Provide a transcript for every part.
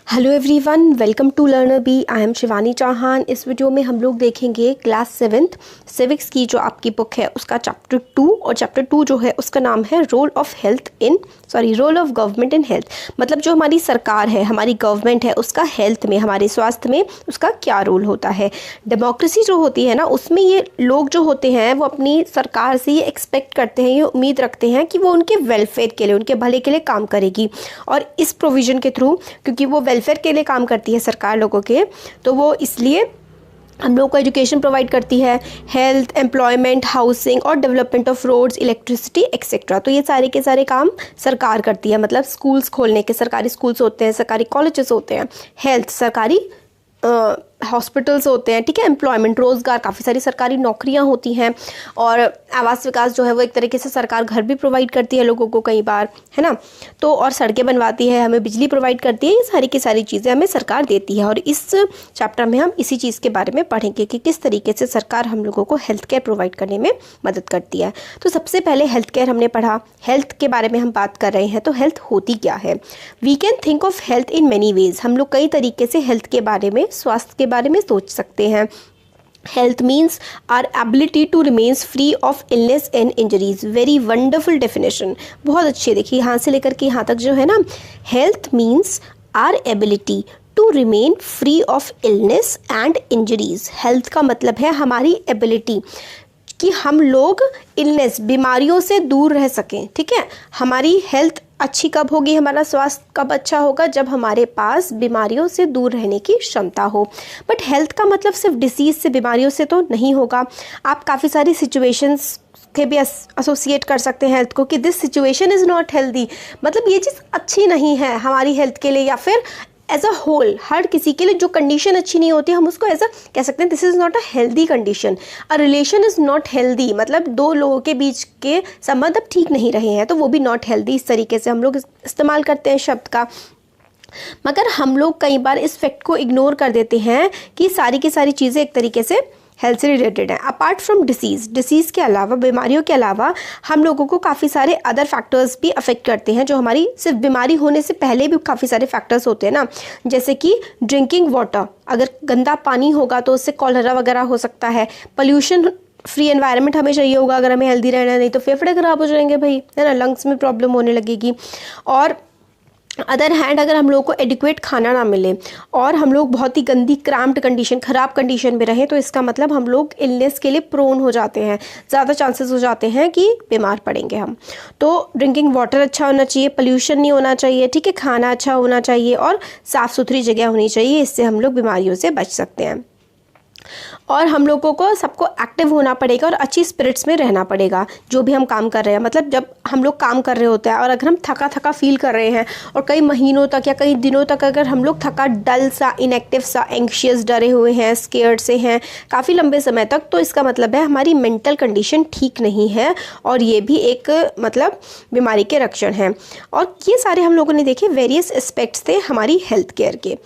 Hello everyone, welcome to Learner B. I am Shivani Chauhan. इस video में हम लोग देखेंगे क्लास 7th सिविक्स की जो आपकी बुक है उसका चैप्टर 2, और चैप्टर 2 जो है उसका नाम है role of government in health. मतलब जो हमारी सरकार है, हमारी गवर्नमेंट है, उसका हेल्थ में, हमारे स्वास्थ्य में उसका क्या रोल होता है। डेमोक्रेसी जो होती है ना, उसमें ये लोग जो होते हैं वो अपनी सरकार से ये एक्सपेक्ट करते हैं, ये उम्मीद रखते हैं कि वो उनके वेलफेयर के लिए, उनके भले के लिए काम करेगी। और इस प्रोविज़न के थ्रू, क्योंकि वो वेलफेयर के लिए काम करती है सरकार लोगों के, तो वो इसलिए हम लोग को एजुकेशन प्रोवाइड करती है, हेल्थ, एम्प्लॉयमेंट, हाउसिंग और development of roads, electricity etcetera. तो ये सारे के सारे काम सरकार करती है। मतलब स्कूल्स खोलने के, सरकारी स्कूल्स होते हैं, सरकारी कॉलेजेस होते हैं, हेल्थ, सरकारी हॉस्पिटल्स होते हैं, ठीक है, एम्प्लॉयमेंट, रोज़गार, काफ़ी सारी सरकारी नौकरियां होती हैं, और आवास विकास जो है वो एक तरीके से सरकार घर भी प्रोवाइड करती है लोगों को कई बार, है ना। तो और सड़कें बनवाती है, हमें बिजली प्रोवाइड करती है, ये सारी की सारी चीज़ें हमें सरकार देती है। और इस चैप्टर में हम इसी चीज़ के बारे में पढ़ेंगे कि किस तरीके से सरकार हम लोगों को हेल्थ केयर प्रोवाइड करने में मदद करती है। तो सबसे पहले हेल्थ केयर हमने पढ़ा, हेल्थ के बारे में हम बात कर रहे हैं। तो हेल्थ होती क्या है? We can think of health in many ways. हम लोग कई तरीके से हेल्थ के बारे में, स्वास्थ्य के बारे में सोच सकते हैं। Health means our ability to remains free of illness and injuries. Very wonderful definition, बहुत अच्छी। देखिए यहाँ से लेकर के यहाँ तक जो है ना, health means our ability to remain free of illness and injuries. Health का मतलब है हमारी एबिलिटी कि हम लोग इलनेस, बीमारियों से दूर रह सकें, ठीक है। हमारी हेल्थ अच्छी कब होगी, हमारा स्वास्थ्य कब अच्छा होगा? जब हमारे पास बीमारियों से दूर रहने की क्षमता हो। बट हेल्थ का मतलब सिर्फ डिसीज़ से, बीमारियों से तो नहीं होगा। आप काफ़ी सारी सिचुएशंस के भी एसोसिएट कर सकते हैं हेल्थ को कि this situation is not healthy. मतलब ये चीज़ अच्छी नहीं है हमारी हेल्थ के लिए, या फिर एज अ होल हर किसी के लिए जो कंडीशन अच्छी नहीं होती, हम उसको एज अ कह सकते हैं this is not a healthy condition. A relation is not healthy, मतलब दो लोगों के बीच के संबंध अब ठीक नहीं रहे हैं, तो वो भी नॉट हेल्दी। इस तरीके से हम लोग इस्तेमाल करते हैं शब्द का। मगर हम लोग कई बार इस फैक्ट को इग्नोर कर देते हैं कि सारी की सारी चीज़ें एक तरीके से हेल्थ से रिलेटेड है। अपार्ट फ्रॉम डिसीज़ के अलावा, बीमारियों के अलावा, हम लोगों को काफ़ी सारे अदर फैक्टर्स भी अफेक्ट करते हैं, जो हमारी सिर्फ बीमारी होने से पहले भी काफ़ी सारे फैक्टर्स होते हैं ना। जैसे कि ड्रिंकिंग वाटर, अगर गंदा पानी होगा तो उससे कॉलरा वगैरह हो सकता है। पोल्यूशन फ्री एनवायरनमेंट हमें चाहिए होगा अगर हमें हेल्दी रहना है, नहीं तो फेफड़े खराब हो जाएंगे भाई, है ना, लंग्स में प्रॉब्लम होने लगेगी। और अदर हैंड, अगर हम लोगों को एडिक्वेट खाना ना मिले और हम लोग बहुत ही गंदी, क्रैम्प्ड कंडीशन, ख़राब कंडीशन में रहें, तो इसका मतलब हम लोग इलनेस के लिए प्रोन हो जाते हैं, ज़्यादा चांसेस हो जाते हैं कि बीमार पड़ेंगे हम। तो ड्रिंकिंग वाटर अच्छा होना चाहिए, पोल्यूशन नहीं होना चाहिए, ठीक है, खाना अच्छा होना चाहिए और साफ़ सुथरी जगह होनी चाहिए। इससे हम लोग बीमारियों से बच सकते हैं। और हम लोगों को सबको एक्टिव होना पड़ेगा और अच्छी स्पिरिट्स में रहना पड़ेगा जो भी हम काम कर रहे हैं। मतलब जब हम लोग काम कर रहे होते हैं और अगर हम थका थका फील कर रहे हैं और कई महीनों तक या कई दिनों तक अगर हम लोग थका, डल सा, इनएक्टिव सा, एंग्शियस, डरे हुए हैं, स्केयर्ड से हैं काफ़ी लंबे समय तक, तो इसका मतलब है हमारी मेंटल कंडीशन ठीक नहीं है, और ये भी एक मतलब बीमारी के लक्षण हैं। और ये सारे हम लोगों ने देखे वेरियस एस्पेक्ट्स थे हमारी हेल्थ केयर के।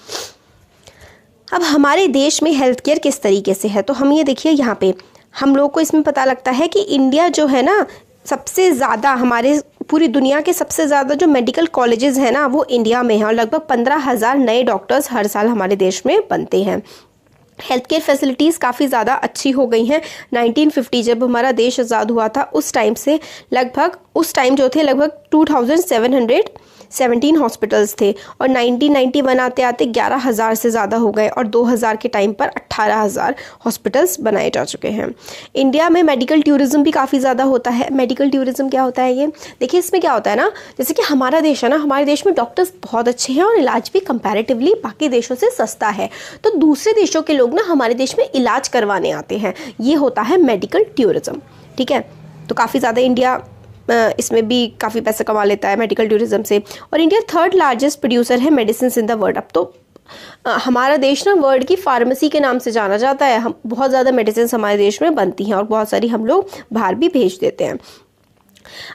अब हमारे देश में हेल्थ केयर किस तरीके से है, तो हम ये देखिए यहाँ पे हम लोग को इसमें पता लगता है कि इंडिया जो है ना, सबसे ज़्यादा, हमारे पूरी दुनिया के सबसे ज़्यादा जो मेडिकल कॉलेजेस हैं ना, वो इंडिया में हैं, और लगभग 15,000 नए डॉक्टर्स हर साल हमारे देश में बनते हैं। हेल्थ केयर फैसिलिटीज़ काफ़ी ज़्यादा अच्छी हो गई हैं। 1950 जब हमारा देश आज़ाद हुआ था, उस टाइम से लगभग, उस टाइम जो थे लगभग 2717 हॉस्पिटल्स थे, और 1991 आते आते 11,000 से ज़्यादा हो गए, और 2000 के टाइम पर 18,000 हॉस्पिटल्स बनाए जा चुके हैं। इंडिया में मेडिकल टूरिज्म भी काफ़ी ज़्यादा होता है। मेडिकल टूरिज्म क्या होता है? ये देखिए, इसमें क्या होता है ना, जैसे कि हमारा देश है ना, हमारे देश में डॉक्टर्स बहुत अच्छे हैं और इलाज भी कंपैरेटिवली बाकी देशों से सस्ता है, तो दूसरे देशों के लोग ना हमारे देश में इलाज करवाने आते हैं। ये होता है मेडिकल टूरिज्म, ठीक है। तो काफ़ी ज़्यादा इंडिया इसमें भी काफ़ी पैसा कमा लेता है मेडिकल टूरिज्म से, और इंडिया 3rd लार्जेस्ट प्रोड्यूसर है मेडिसिन इन द वर्ल्ड। अब तो हमारा देश ना वर्ल्ड की फार्मेसी के नाम से जाना जाता है। हम बहुत ज़्यादा मेडिसिन हमारे देश में बनती हैं और बहुत सारी हम लोग बाहर भी भेज देते हैं।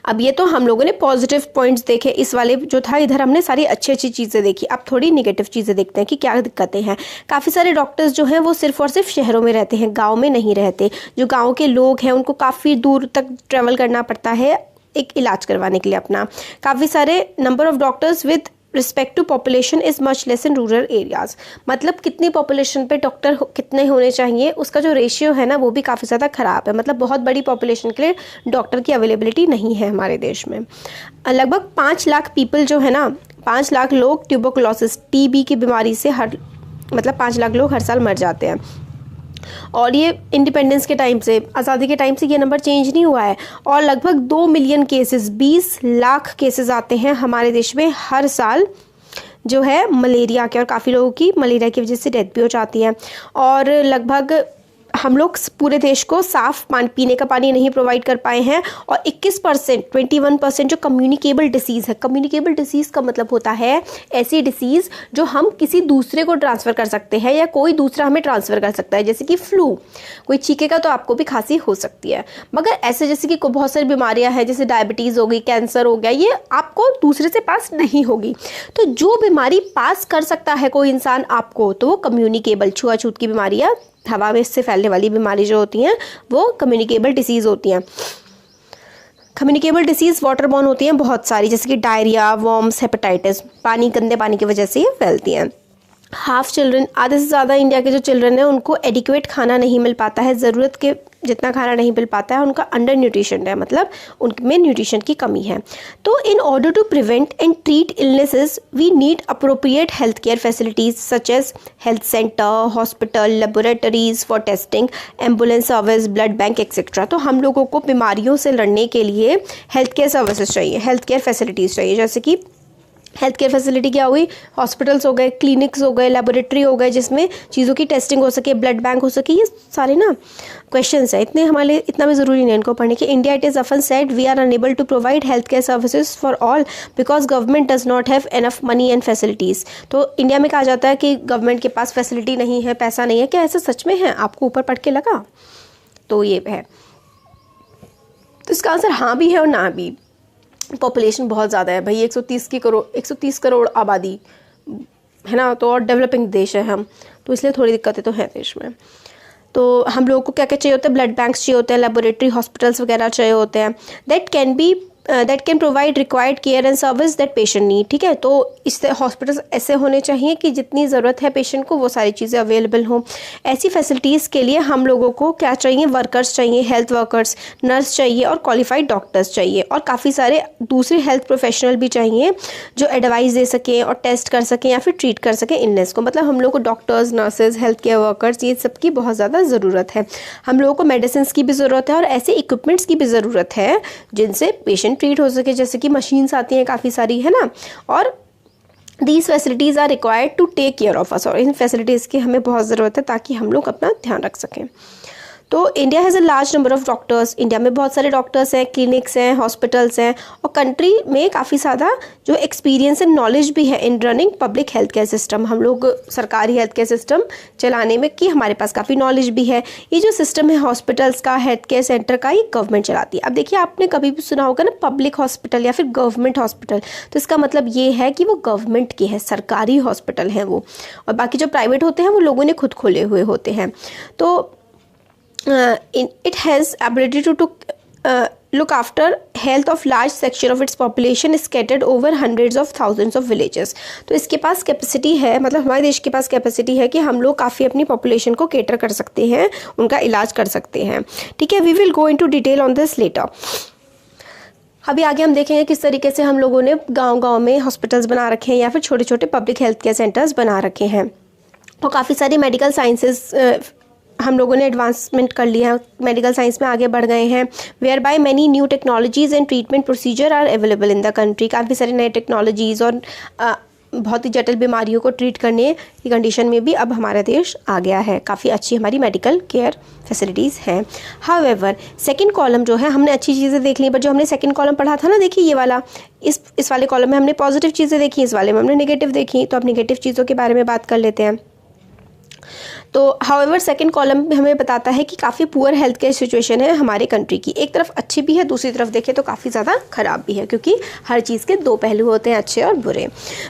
अब ये तो हम लोगों ने पॉजिटिव पॉइंट्स देखे, इस वाले जो था इधर हमने सारी अच्छी अच्छी चीज़ें देखी। अब थोड़ी निगेटिव चीज़ें देखते हैं कि क्या दिक्कतें हैं। काफ़ी सारे डॉक्टर्स जो हैं वो सिर्फ और सिर्फ शहरों में रहते हैं, गांव में नहीं रहते। जो गांव के लोग हैं उनको काफ़ी दूर तक ट्रैवल करना पड़ता है एक इलाज करवाने के लिए अपना। काफ़ी सारे number of doctors with respect to population is much less in rural areas. मतलब कितनी पॉपुलेशन पे डॉक्टर कितने होने चाहिए, उसका जो रेशियो है ना वो भी काफ़ी ज़्यादा ख़राब है। मतलब बहुत बड़ी पॉपुलेशन के लिए डॉक्टर की अवेलेबिलिटी नहीं है हमारे देश में। लगभग 5 लाख पीपल जो है ना, 5 लाख लोग ट्यूबरकुलोसिस टीबी की बीमारी से 5 लाख लोग हर साल मर जाते हैं। और ये इंडिपेंडेंस के टाइम से, आज़ादी के टाइम से ये नंबर चेंज नहीं हुआ है। और लगभग 2 मिलियन केसेस, 20 लाख केसेस आते हैं हमारे देश में हर साल जो है मलेरिया के, और काफ़ी लोगों की मलेरिया की वजह से डेथ भी हो जाती है। और लगभग हम लोग पूरे देश को साफ़ पानी, पीने का पानी नहीं प्रोवाइड कर पाए हैं। और 21% जो कम्युनिकेबल डिसीज़ है, कम्युनिकेबल डिसीज़ का मतलब होता है ऐसी डिसीज़ जो हम किसी दूसरे को ट्रांसफ़र कर सकते हैं या कोई दूसरा हमें ट्रांसफ़र कर सकता है। जैसे कि फ्लू, कोई छींकेगा तो आपको भी खांसी हो सकती है। मगर ऐसे जैसे कि बहुत सारी बीमारियाँ हैं, जैसे डायबिटीज़ हो गई, कैंसर हो गया, ये आपको दूसरे से पास नहीं होगी। तो जो बीमारी पास कर सकता है कोई इंसान आपको, तो वो कम्युनिकेबल, छुआछूत की बीमारियाँ, हवा में इससे फैलने वाली बीमारी जो होती हैं वो कम्युनिकेबल डिसीज़ होती हैं। कम्युनिकेबल डिसीज़ वाटरबॉर्न होती हैं बहुत सारी, जैसे कि डायरिया, वॉर्म्स, हेपेटाइटिस, गंदे पानी की वजह से ये फैलती हैं। हाफ चिल्ड्रन, आधे से ज़्यादा इंडिया के जो चिल्ड्रन हैं उनको एडिक्वेट खाना नहीं मिल पाता है, ज़रूरत के जितना खाना नहीं मिल पाता है, उनका अंडर न्यूट्रिशन है, मतलब उनमें न्यूट्रिशन की कमी है। तो in order to prevent and treat illnesses we need appropriate health care facilities such as health center, hospital, laboratories for testing, ambulance service, blood bank etcetera. तो हम लोगों को बीमारियों से लड़ने के लिए हेल्थ केयर सर्विसेज चाहिए, हेल्थ केयर फैसिलिटीज़ चाहिए। जैसे कि हेल्थ केयर फैसिलिटी क्या हुई, हॉस्पिटल्स हो गए, क्लिनिक्स हो गए, लेबोरेटरी हो गए जिसमें चीज़ों की टेस्टिंग हो सके, ब्लड बैंक हो सके। ये सारे ना क्वेश्चंस हैं, इतने हमारे लिए इतना भी ज़रूरी नहीं इनको पढ़ने के। India it is often said we are unable to provide health care services for all because government does not have enough money and facilities. तो इंडिया में कहा जाता है कि गवर्नमेंट के पास फैसिलिटी नहीं है, पैसा नहीं है। क्या ऐसा सच में है? आपको ऊपर पढ़ के लगा? तो ये है, तो इसका आंसर हाँ भी है और ना भी। पॉपुलेशन बहुत ज़्यादा है भाई, 130 करोड़ आबादी है ना, तो और डेवलपिंग देश है हम, तो इसलिए थोड़ी दिक्कतें तो हैं देश में। तो हम लोगों को क्या क्या चाहिए होता है, ब्लड बैंक्स चाहिए होते हैं, लेबोरेटरी, हॉस्पिटल्स वगैरह चाहिए होते हैं, that can provide required care and service that patient need. ठीक है, तो इससे हॉस्पिटल्स ऐसे होने चाहिए कि जितनी ज़रूरत है पेशेंट को वो सारी चीज़ें अवेलेबल हों। ऐसी फैसिलिटीज़ के लिए हम लोगों को क्या चाहिए, वर्कर्स चाहिए, हेल्थ वर्कर्स, नर्स चाहिए और क्वालिफाइड डॉक्टर्स चाहिए, और काफ़ी सारे दूसरे हेल्थ प्रोफेशनल भी चाहिए जो एडवाइस दे सकें और टेस्ट कर सकें या फिर ट्रीट कर सकें इलनेस को। मतलब हम लोग को doctors, nurses, health care workers, ये सब की बहुत ज़्यादा ज़रूरत है। हम लोगों को मेडिसिन की भी ज़रूरत है और ऐसे इक्विपमेंट्स की भी ज़रूरत है जिनसे पेशेंट ट्रीट हो सके, जैसे कि मशीन्स आती हैं काफ़ी सारी, है ना। और these facilities are required to take care of us, और इन फैसिलिटीज़ की हमें बहुत ज़रूरत है ताकि हम लोग अपना ध्यान रख सकें। तो India has a large number of doctors, India में बहुत सारे डॉक्टर्स हैं, क्लिनिक्स हैं, हॉस्पिटल्स हैं, और कंट्री में काफ़ी ज़्यादा जो एक्सपीरियंस एंड नॉलेज भी है इन running public health care system. हम लोग सरकारी हेल्थ केयर सिस्टम चलाने में कि हमारे पास काफ़ी नॉलेज भी है। ये जो सिस्टम है हॉस्पिटल्स का, हेल्थ केयर सेंटर का, ये गवर्नमेंट चलाती है। अब देखिए, आपने कभी भी सुना होगा ना पब्लिक हॉस्पिटल या फिर गवर्नमेंट हॉस्पिटल, तो इसका मतलब ये है कि वो गवर्नमेंट के हैं, सरकारी हॉस्पिटल हैं वो, और बाकी जो प्राइवेट होते हैं वो लोगों ने खुद खोले हुए होते हैं। तो it has ability to look after health of large section of its population scattered over hundreds of thousands of villages। तो इसके पास कैपेसिटी है, मतलब हमारे देश के पास कैपेसिटी है कि हम लोग काफ़ी अपनी पॉपुलेशन को केटर कर सकते हैं, उनका इलाज कर सकते हैं। ठीक है, we will go into detail on this later. अभी आगे हम देखेंगे किस तरीके से हम लोगों ने गाँव-गाँव में हॉस्पिटल्स बना रखे हैं या फिर छोटे छोटे पब्लिक हेल्थ केयर सेंटर्स बना रखे हैं। और काफ़ी सारी मेडिकल साइंसेस हम लोगों ने एडवांसमेंट कर लिया है, मेडिकल साइंस में आगे बढ़ गए हैं। Whereby many new technologies and treatment procedure are available in the country. काफ़ी सारे नए टेक्नोलॉजीज़ और बहुत ही जटिल बीमारियों को ट्रीट करने की कंडीशन में भी अब हमारा देश आ गया है। काफ़ी अच्छी हमारी मेडिकल केयर फैसिलिटीज़ हैं। हाउएवर सेकंड कॉलम जो है, हमने अच्छी चीज़ें देख ली, बट जो हमने सेकंड कॉलम पढ़ा था ना, देखिए ये वाला, इस वाले कॉलम में हमने पॉजिटिव चीज़ें देखी, इस वाले में हमने नेगेटिव देखी। तो अब नेगेटिव चीज़ों के बारे में बात कर लेते हैं। तो हाउएवर सेकंड कॉलम हमें बताता है कि काफ़ी पुअर हेल्थ केयर सिचुएशन है हमारे कंट्री की। एक तरफ अच्छी भी है, दूसरी तरफ देखें तो काफ़ी ज़्यादा ख़राब भी है, क्योंकि हर चीज़ के दो पहलू होते हैं, अच्छे और बुरे।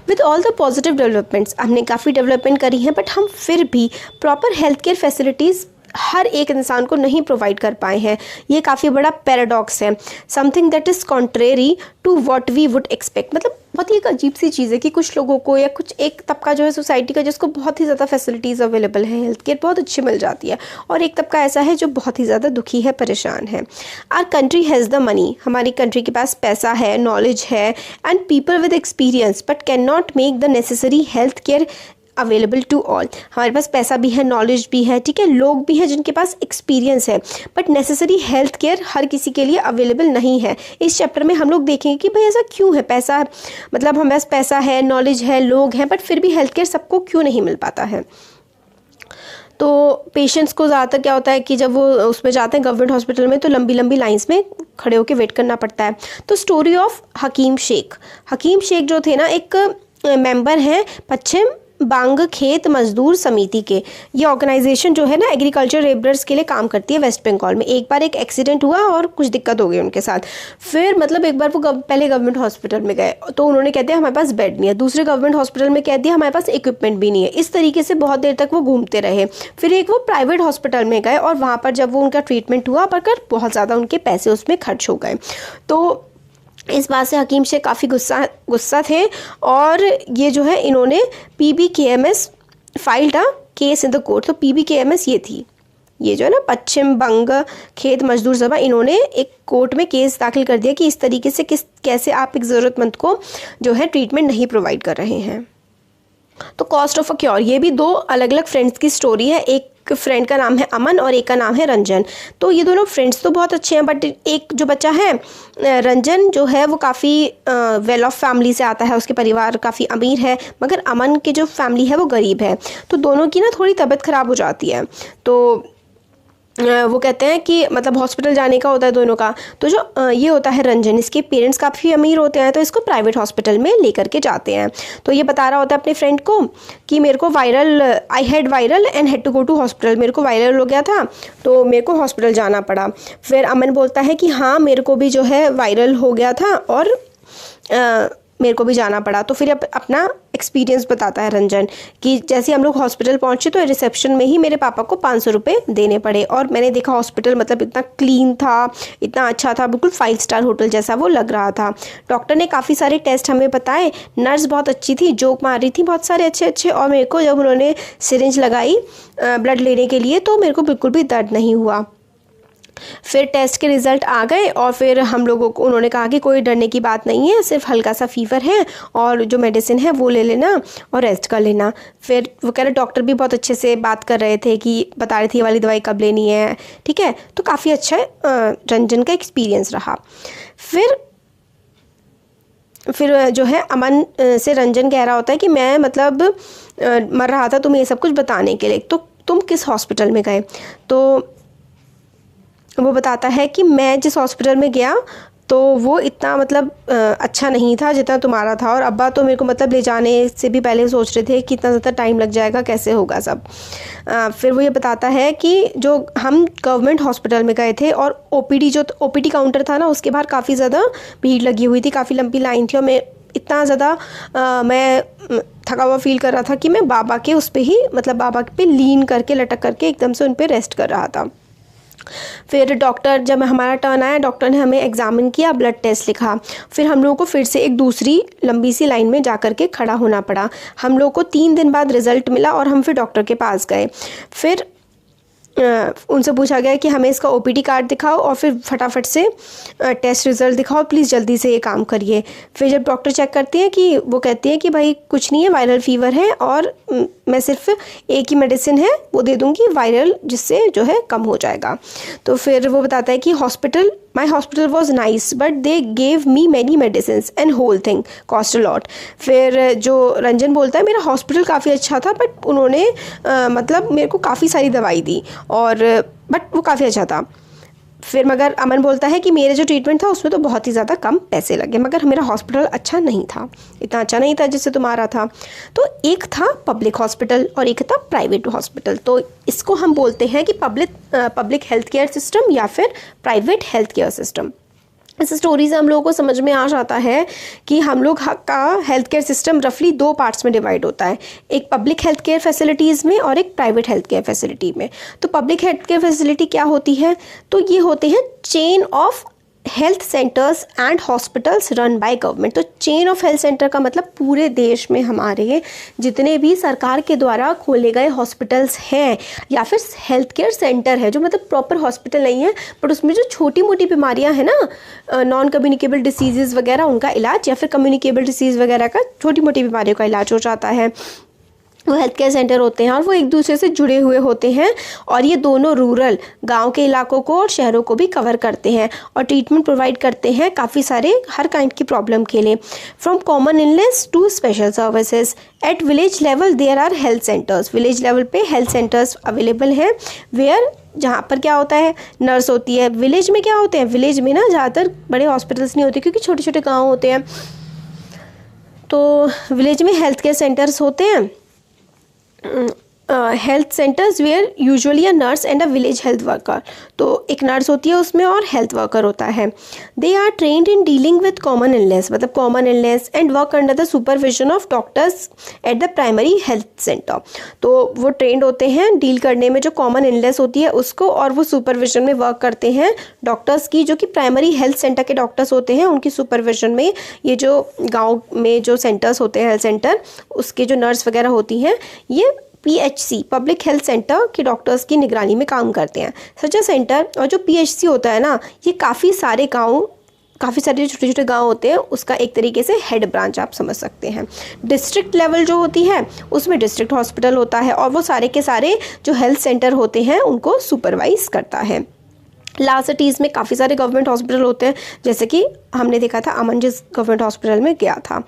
With all the positive developments, हमने काफ़ी डेवलपमेंट करी है, बट हम फिर भी प्रॉपर हेल्थ केयर फैसिलिटीज़ हर एक इंसान को नहीं प्रोवाइड कर पाए हैं। ये काफ़ी बड़ा पैराडॉक्स है, something that is contrary to what we would expect. मतलब बहुत ही एक अजीब सी चीज़ है कि कुछ लोगों को या कुछ एक तबका जो है सोसाइटी का जिसको बहुत ही ज़्यादा फैसिलिटीज़ अवेलेबल है, हेल्थ केयर बहुत अच्छी मिल जाती है, और एक तबका ऐसा है जो बहुत ही ज़्यादा दुखी है, परेशान है। Our country has the money, हमारी कंट्री के पास पैसा है, नॉलेज है, and people with experience, but can not make the necessary health care available to all. हमारे पास पैसा भी है, नॉलेज भी है, ठीक है, लोग भी हैं जिनके पास एक्सपीरियंस है, बट नेसेसरी हेल्थ केयर हर किसी के लिए अवेलेबल नहीं है। इस चैप्टर में हम लोग देखेंगे कि भाई ऐसा क्यों है। पैसा मतलब हमारे पास पैसा है, नॉलेज है, लोग हैं, बट फिर भी हेल्थ केयर सबको क्यों नहीं मिल पाता है। तो पेशेंट्स को ज़्यादातर क्या होता है कि जब वो उसमें जाते हैं गवर्नमेंट हॉस्पिटल में, तो लंबी लंबी लाइंस में खड़े होकर वेट करना पड़ता है। तो स्टोरी ऑफ हकीम शेख जो थे ना, एक मेंबर हैं पश्चिम बांग खेत मजदूर समिति के। ये ऑर्गेनाइजेशन जो है ना एग्रीकल्चर लेबरर्स के लिए काम करती है वेस्ट बंगाल में। एक बार एक एक्सीडेंट हुआ और कुछ दिक्कत हो गई उनके साथ। फिर मतलब एक बार वो पहले गवर्नमेंट हॉस्पिटल में गए तो उन्होंने कह दिया हमारे पास बेड नहीं है, दूसरे गवर्नमेंट हॉस्पिटल में कह दिया हमारे पास इक्विपमेंट भी नहीं है। इस तरीके से बहुत देर तक वो घूमते रहे। फिर एक वो प्राइवेट हॉस्पिटल में गए और वहाँ पर जब वो उनका ट्रीटमेंट हुआ पर बहुत ज़्यादा उनके पैसे उसमें खर्च हो गए। तो इस बात से हकीम शेख काफ़ी गुस्सा थे, और ये जो है इन्होंने PBKMS filed a case in the court. तो PBKMS ये थी, ये जो है ना पश्चिम बंग खेत मजदूर सभा, इन्होंने एक कोर्ट में केस दाखिल कर दिया कि इस तरीके से कैसे आप एक ज़रूरतमंद को जो है ट्रीटमेंट नहीं प्रोवाइड कर रहे हैं। तो कॉस्ट ऑफ अ क्योर, ये भी दो अलग अलग फ्रेंड्स की स्टोरी है। एक फ्रेंड का नाम है अमन और एक का नाम है रंजन। तो ये दोनों फ्रेंड्स तो बहुत अच्छे हैं, बट एक जो बच्चा है रंजन जो है वो काफ़ी वेल ऑफ फैमिली से आता है, उसके परिवार काफ़ी अमीर है, मगर अमन की जो फैमिली है वो गरीब है। तो दोनों की ना थोड़ी तबीयत ख़राब हो जाती है। तो वो कहते हैं कि मतलब हॉस्पिटल जाने का होता है दोनों का। तो जो ये होता है रंजन, इसके पेरेंट्स काफ़ी अमीर होते हैं, तो इसको प्राइवेट हॉस्पिटल में लेकर के जाते हैं। तो ये बता रहा होता है अपने फ्रेंड को कि मेरे को I had viral and had to go to hospital, मेरे को वायरल हो गया था तो मेरे को हॉस्पिटल जाना पड़ा। फिर अमन बोलता है कि हाँ मेरे को भी जो है वायरल हो गया था और मेरे को भी जाना पड़ा। तो फिर अपना एक्सपीरियंस बताता है रंजन कि जैसे हम लोग हॉस्पिटल पहुंचे तो रिसेप्शन में ही मेरे पापा को 500 रुपये देने पड़े, और मैंने देखा हॉस्पिटल मतलब इतना क्लीन था, इतना अच्छा था, बिल्कुल 5 स्टार होटल जैसा वो लग रहा था। डॉक्टर ने काफ़ी सारे टेस्ट हमें बताए, नर्स बहुत अच्छी थी, जोक मार रही थी बहुत सारे अच्छे, और मेरे को जब उन्होंने सिरिंज लगाई ब्लड लेने के लिए तो मेरे को बिल्कुल भी दर्द नहीं हुआ। फिर टेस्ट के रिज़ल्ट आ गए और फिर हम लोगों को उन्होंने कहा कि कोई डरने की बात नहीं है, सिर्फ हल्का सा फीवर है और जो मेडिसिन है वो ले लेना और रेस्ट कर लेना। फिर वो कह रहे डॉक्टर भी बहुत अच्छे से बात कर रहे थे कि बता रही थी ये वाली दवाई कब लेनी है, ठीक है। तो काफ़ी अच्छा रंजन का एक्सपीरियंस रहा। फिर जो है अमन से रंजन कह रहा होता है कि मैं मतलब मर रहा था तुम्हें ये सब कुछ बताने के लिए, तो तुम किस हॉस्पिटल में गए। तो वो बताता है कि मैं जिस हॉस्पिटल में गया तो वो इतना मतलब अच्छा नहीं था जितना तुम्हारा था, और अब्बा तो मेरे को मतलब ले जाने से भी पहले सोच रहे थे कि इतना ज़्यादा टाइम लग जाएगा, कैसे होगा सब। फिर वो ये बताता है कि जो हम गवर्नमेंट हॉस्पिटल में गए थे और OPD काउंटर था ना उसके बाहर काफ़ी ज़्यादा भीड़ लगी हुई थी, काफ़ी लंबी लाइन थी, और मैं इतना ज़्यादा मैं थका हुआ फील कर रहा था कि मैं बाबा के उस पर ही मतलब बाबा पे लीन करके लटक करके एकदम से उन पर रेस्ट कर रहा था। फिर डॉक्टर जब हमारा टर्न आया, डॉक्टर ने हमें एग्जामिन किया, ब्लड टेस्ट लिखा। फिर हम लोगों को फिर से एक दूसरी लंबी सी लाइन में जा कर के खड़ा होना पड़ा। हम लोग को 3 दिन बाद रिज़ल्ट मिला और हम फिर डॉक्टर के पास गए। फिर उनसे पूछा गया कि हमें इसका OPD कार्ड दिखाओ और फिर फटाफट से टेस्ट रिज़ल्ट दिखाओ, प्लीज़ जल्दी से ये काम करिए। फिर जब डॉक्टर चेक करती हैं कि वो कहती है कि भाई कुछ नहीं है, वायरल फीवर है और मैं सिर्फ एक ही मेडिसिन है वो दे दूँगी वायरल, जिससे जो है कम हो जाएगा। तो फिर वो बताता है कि my hospital was nice but they gave me many medicine and whole thing cost a lot. फिर जो रंजन बोलता है मेरा हॉस्पिटल काफ़ी अच्छा था बट उन्होंने मतलब मेरे को काफ़ी सारी दवाई दी और बट वो काफ़ी अच्छा था। फिर मगर अमन बोलता है कि मेरे जो ट्रीटमेंट था उसमें तो बहुत ही ज़्यादा कम पैसे लगे, मगर मेरा हॉस्पिटल अच्छा नहीं था, इतना अच्छा नहीं था जिससे तुम्हारा था। तो एक था पब्लिक हॉस्पिटल और एक था प्राइवेट हॉस्पिटल। तो इसको हम बोलते हैं कि पब्लिक हेल्थ केयर सिस्टम या फिर प्राइवेट हेल्थ केयर सिस्टम। इस स्टोरी से हम लोगों को समझ में आ जाता है कि हम लोग का हेल्थ केयर सिस्टम रफली 2 पार्ट्स में डिवाइड होता है, एक पब्लिक हेल्थ केयर फैसिलिटीज़ में और एक प्राइवेट हेल्थ केयर फैसिलिटी में। तो पब्लिक हेल्थ केयर फैसिलिटी क्या होती है, तो ये होते हैं chain of health centres and hospitals run by government. तो चेन ऑफ हेल्थ सेंटर का मतलब पूरे देश में हमारे जितने भी सरकार के द्वारा खोले गए हॉस्पिटल्स हैं या फिर हेल्थ केयर सेंटर है, जो मतलब प्रॉपर हॉस्पिटल नहीं है बट उसमें जो छोटी मोटी बीमारियां हैं ना, नॉन कम्युनिकेबल डिसीजेज़ वगैरह, उनका इलाज, या फिर कम्युनिकेबल डिसीज़ वगैरह का, छोटी मोटी बीमारियों का इलाज हो जाता है, वो हेल्थ केयर सेंटर होते हैं और वो एक दूसरे से जुड़े हुए होते हैं। और ये दोनों रूरल गांव के इलाकों को और शहरों को भी कवर करते हैं और ट्रीटमेंट प्रोवाइड करते हैं काफ़ी सारे हर काइंड की प्रॉब्लम के लिए, from common illness to special services. At village level there are health centers. Village level पे हेल्थ सेंटर्स अवेलेबल हैं, वेयर जहाँ पर क्या होता है, नर्स होती है। विलेज में क्या होते हैं, विलेज में ना ज़्यादातर बड़े हॉस्पिटल्स नहीं होते क्योंकि छोटे छोटे गाँव होते हैं, तो विलेज में हेल्थ केयर सेंटर्स होते हैं, health centers where usually a nurse and a village health worker. तो एक नर्स होती है उसमें और हेल्थ वर्कर होता है। They are trained in dealing with common illness, मतलब common illness, and work under the supervision of doctors at the primary health centre. तो वो ट्रेंड होते हैं डील करने में जो कॉमन इलनेस होती है उसको, और वो सुपरविजन में वर्क करते हैं डॉक्टर्स की, जो कि प्राइमरी हेल्थ सेंटर के डॉक्टर्स होते हैं, उनकी सुपरविजन में ये जो गाँव में जो सेंटर्स होते हैं हेल्थ सेंटर, उसके जो नर्स वगैरह होती हैं, ये PHC पब्लिक हेल्थ सेंटर के डॉक्टर्स की निगरानी में काम करते हैं। सच अ सेंटर, और जो PHC होता है ना, ये काफ़ी सारे छोटे छोटे गांव होते हैं, उसका एक तरीके से हेड ब्रांच आप समझ सकते हैं। डिस्ट्रिक्ट लेवल जो होती है उसमें डिस्ट्रिक्ट हॉस्पिटल होता है और वो सारे के सारे जो हेल्थ सेंटर होते हैं उनको सुपरवाइज करता है। लार्ज सिटीज़ में काफ़ी सारे गवर्नमेंट हॉस्पिटल होते हैं, जैसे कि हमने देखा था अमन जिस गवर्नमेंट हॉस्पिटल में गया था।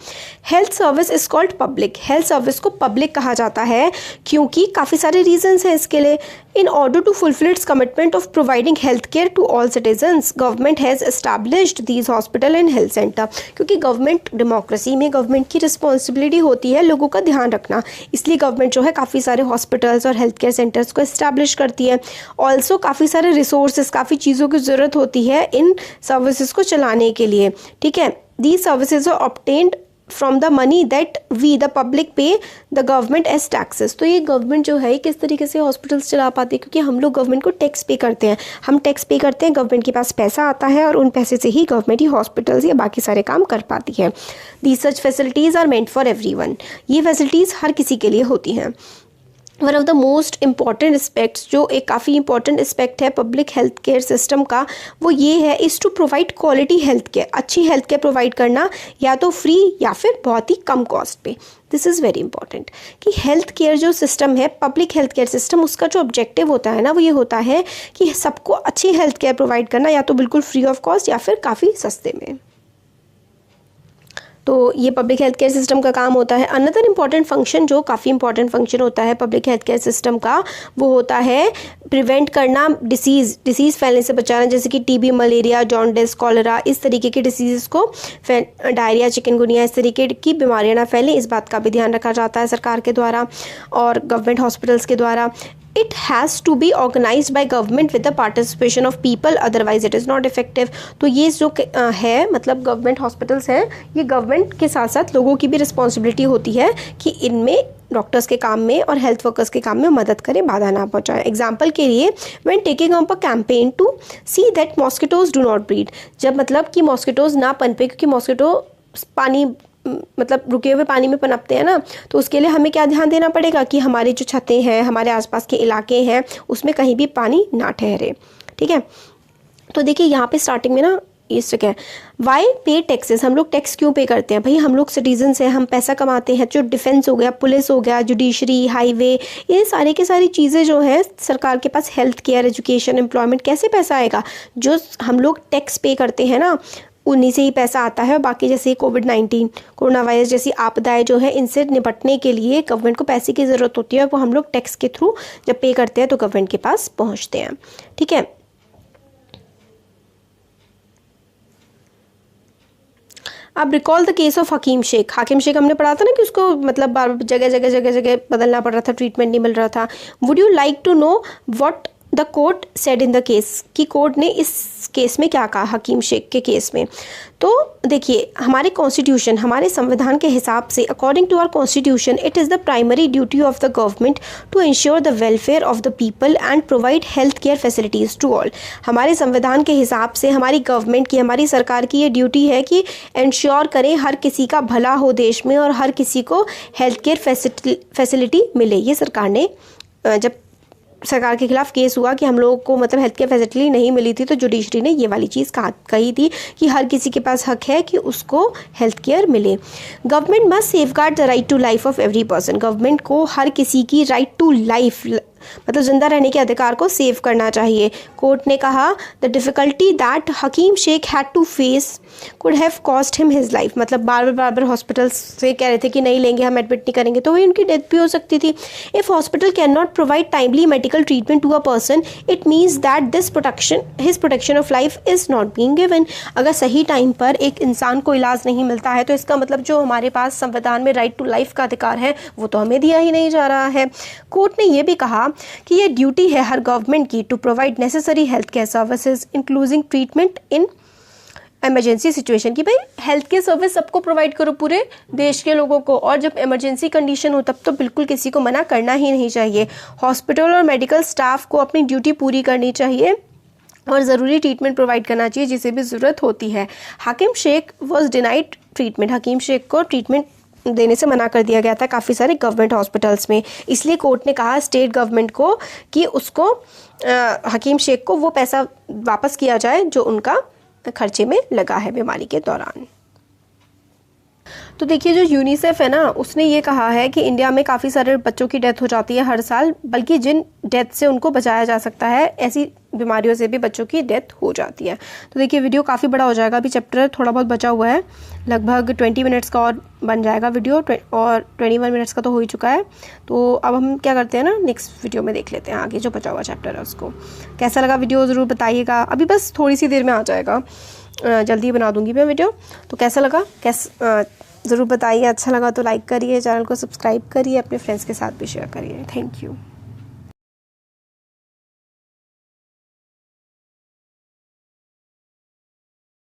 Health service is called public. Health service को पब्लिक कहा जाता है क्योंकि काफ़ी सारे रीजंस हैं इसके लिए। In order to fulfil its commitment of providing health care to all citizens, government has established these hospital and health center. क्योंकि गवर्नमेंट, डेमोक्रेसी में गवर्नमेंट की रिस्पॉन्सिबिलिटी होती है लोगों का ध्यान रखना, इसलिए गवर्नमेंट जो है काफ़ी सारे हॉस्पिटल्स और हेल्थ केयर सेंटर्स को एस्टैब्लिश करती है। ऑल्सो काफ़ी सारे रिसोर्सेज, काफ़ी चीज़ों की ज़रूरत होती है इन सर्विसेज को चलाने के लिए, ठीक है। These services are obtained from the money that we the public pay the government as taxes. तो ये गवर्नमेंट जो है किस तरीके से हॉस्पिटल्स चला पाती है, क्योंकि हम लोग गवर्नमेंट को टैक्स पे करते हैं, हम टैक्स पे करते हैं, गवर्नमेंट के पास पैसा आता है और उन पैसे से ही गवर्नमेंट ही हॉस्पिटल्स या बाकी सारे काम कर पाती है। These such facilities are meant for everyone. ये फैसिलिटीज़ हर किसी के लिए होती हैं। One of the most important aspects, जो एक काफ़ी इंपॉर्टेंट एस्पेक्ट है पब्लिक हेल्थ केयर सिस्टम का, वो ये है is to provide quality health care. अच्छी हेल्थ केयर प्रोवाइड करना, या तो फ्री या फिर बहुत ही कम कॉस्ट पे। दिस इज़ वेरी इंपॉर्टेंट कि हेल्थ केयर जो सिस्टम है, पब्लिक हेल्थ केयर सिस्टम, उसका जो ऑब्जेक्टिव होता है ना, वो ये होता है कि सबको अच्छी हेल्थ केयर प्रोवाइड करना, या तो बिल्कुल फ्री ऑफ कॉस्ट या फिर काफ़ी सस्ते में। तो ये पब्लिक हेल्थ केयर सिस्टम का काम होता है। अनदर इम्पॉर्टेंट फंक्शन, जो काफ़ी इंपॉर्टेंट फंक्शन होता है पब्लिक हेल्थ केयर सिस्टम का, वो होता है प्रिवेंट करना, डिसीज़ फैलने से बचाना, जैसे कि TB, मलेरिया, जॉन्डिस, कॉलरा, इस तरीके के डिसीज़ को, डायरिया, चिकनगुनिया, इस तरीके की बीमारियां ना फैलें, इस बात का भी ध्यान रखा जाता है सरकार के द्वारा और गवर्नमेंट हॉस्पिटल्स के द्वारा। It has to be organized by government with the participation of people, otherwise it is not effective। तो ये जो है, मतलब गवर्नमेंट हॉस्पिटल्स हैं, ये गवर्नमेंट के साथ साथ लोगों की भी रिस्पॉन्सिबिलिटी होती है कि इनमें डॉक्टर्स के काम में और हेल्थ वर्कर्स के काम में मदद करें, बाधा ना पहुंचाएं। एग्जाम्पल के लिए, when taking up a campaign to see that mosquitoes do not breed, जब मतलब कि मॉस्किटोज ना पनपे, क्योंकि मॉस्किटो पानी, मतलब रुके हुए पानी में पनपते हैं ना, तो उसके लिए हमें क्या ध्यान देना पड़ेगा कि हमारी जो छतें हैं, हमारे आसपास के इलाके हैं, उसमें कहीं भी पानी ना ठहरे, ठीक है। तो देखिए यहाँ पे स्टार्टिंग में ना इस क्या है, वाई पे टैक्सेस, हम लोग टैक्स क्यों पे करते हैं भाई, हम लोग सिटीजन्स हैं, हम पैसा कमाते हैं। जो डिफेंस हो गया, पुलिस हो गया, जुडिशरी, हाईवे, ये सारे के सारी चीज़ें जो हैं सरकार के पास, हेल्थ केयर, एजुकेशन, एम्प्लॉयमेंट, कैसे पैसा आएगा, जो हम लोग टैक्स पे करते हैं ना, उन्हीं से ही पैसा आता है। और बाकी जैसे कोविड-19, कोरोना वायरस जैसी आपदाएं जो है, इनसे निपटने के लिए गवर्नमेंट को पैसे की ज़रूरत होती है, और वो हम लोग टैक्स के थ्रू जब पे करते हैं तो गवर्नमेंट के पास पहुंचते हैं, ठीक है। अब रिकॉल द केस ऑफ हकीम शेख। हाकिम शेख हमने पढ़ा था ना कि उसको मतलब जगह जगह बदलना पड़ रहा था, ट्रीटमेंट नहीं मिल रहा था। Would you like to know what the court said in the case, कि कोर्ट ने इस केस में क्या कहा, हकीम शेख के केस में। तो देखिए, हमारे कॉन्स्टिट्यूशन, हमारे संविधान के हिसाब से, according to our constitution, it is the primary duty of the government to ensure the welfare of the people and provide health care facilities to all. हमारे संविधान के हिसाब से हमारी गवर्नमेंट की, हमारी सरकार की ये ड्यूटी है कि इंश्योर करें हर किसी का भला हो देश में और हर किसी को हेल्थ केयर फैसिलिटी मिले। ये सरकार ने, जब सरकार के खिलाफ केस हुआ कि हम लोगों को मतलब हेल्थ केयर फैसिलिटी नहीं मिली थी, तो जुडिशरी ने ये वाली चीज़ कही थी कि हर किसी के पास हक है कि उसको हेल्थ केयर मिले। Government must safeguard the right to life of every person. Government को हर किसी की राइट टू लाइफ, मतलब जिंदा रहने के अधिकार को सेव करना चाहिए। कोर्ट ने कहा the difficulty that Hakim Sheikh had to face could have cost him his life, मतलब बार बार हॉस्पिटल से कह रहे थे कि नहीं लेंगे, हम एडमिट नहीं करेंगे, तो वही उनकी डेथ भी हो सकती थी। If hospital can not provide timely medical treatment to a person, it means that this protection, his protection of life is not being given. अगर सही टाइम पर एक इंसान को इलाज नहीं मिलता है, तो इसका मतलब जो हमारे पास संविधान में राइट टू लाइफ का अधिकार है वो तो हमें दिया ही नहीं जा रहा है। कोर्ट ने यह भी कहा कि ये ड्यूटी है हर गवर्नमेंट की to provide necessary health care services including treatment in emergency situation, कि भाई हेल्थ केयर सर्विस सबको प्रोवाइड करो, पूरे देश के लोगों को, और जब इमरजेंसी कंडीशन हो तब तो बिल्कुल किसी को मना करना ही नहीं चाहिए। हॉस्पिटल और मेडिकल स्टाफ को अपनी ड्यूटी पूरी करनी चाहिए और ज़रूरी ट्रीटमेंट प्रोवाइड करना चाहिए जिसे भी ज़रूरत होती है। हकीम शेख वॉज डिनाइड ट्रीटमेंट, हकीम शेख को ट्रीटमेंट देने से मना कर दिया गया था काफ़ी सारे गवर्नमेंट हॉस्पिटल्स में। इसलिए कोर्ट ने कहा स्टेट गवर्नमेंट को कि उसको हकीम शेख को वो पैसा वापस किया जाए जो उनका खर्चे में लगा है बीमारी के दौरान। तो देखिए, जो यूनिसेफ है ना, उसने ये कहा है कि इंडिया में काफ़ी सारे बच्चों की डेथ हो जाती है हर साल, बल्कि जिन डेथ से उनको बचाया जा सकता है, ऐसी बीमारियों से भी बच्चों की डेथ हो जाती है। तो देखिए, वीडियो काफ़ी बड़ा हो जाएगा, अभी चैप्टर थोड़ा बहुत बचा हुआ है, लगभग 20 मिनट्स का और बन जाएगा वीडियो, और 21 मिनट्स का तो हो ही चुका है। तो अब हम क्या करते हैं ना, नेक्स्ट वीडियो में देख लेते हैं आगे जो बचा हुआ चैप्टर है उसको। कैसा लगा वीडियो ज़रूर बताइएगा, अभी बस थोड़ी सी देर में आ जाएगा, जल्दी बना दूँगी मैं वीडियो। तो कैसा लगा ज़रूर बताइए, अच्छा लगा तो लाइक करिए, चैनल को सब्सक्राइब करिए, अपने फ्रेंड्स के साथ भी शेयर करिए। Thank you.